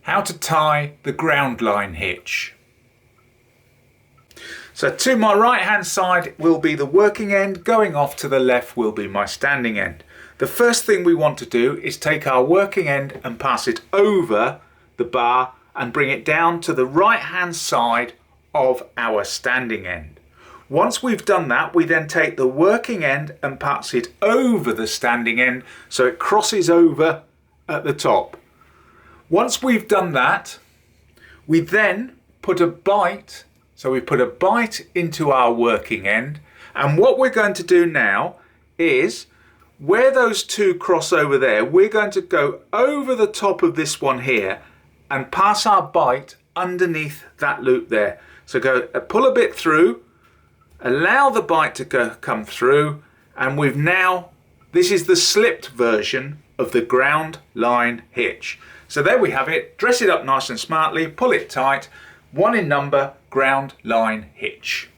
how to tie the ground-line hitch. So to my right hand side will be the working end, going off to the left will be my standing end. The first thing we want to do is take our working end and pass it over the bar and bring it down to the right hand side of our standing end. Once we've done that, we then take the working end and pass it over the standing end so it crosses over at the top. Once we've done that, we then put a bite. So we put a bite into our working end, and what we're going to do now is where those two cross over there, we're going to go over the top of this one here and pass our bite underneath that loop there. So go pull a bit through, allow the bite to come through, and we've now, this is the slipped version of the ground line hitch. So there we have it. Dress it up nice and smartly, pull it tight, 1 in number, ground line hitch.